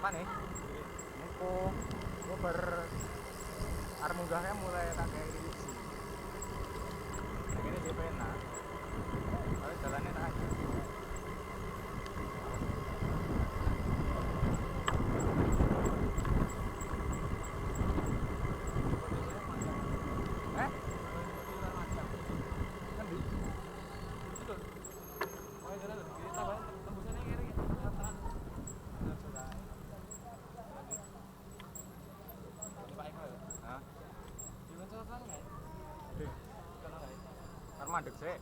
apa nih? Muko, gue arep munggahnya mulai tak kayak gini sih. Nah, ini dia penak. Tapi jalannya tak aja. Eh? Ngendi? Betul. Oh, jalan lho. Kita tembusannya kiri tekan. Bener sudah. Pak Eko ya? Hah? Gimana cara kan ya? Dek. Kan mandek sih.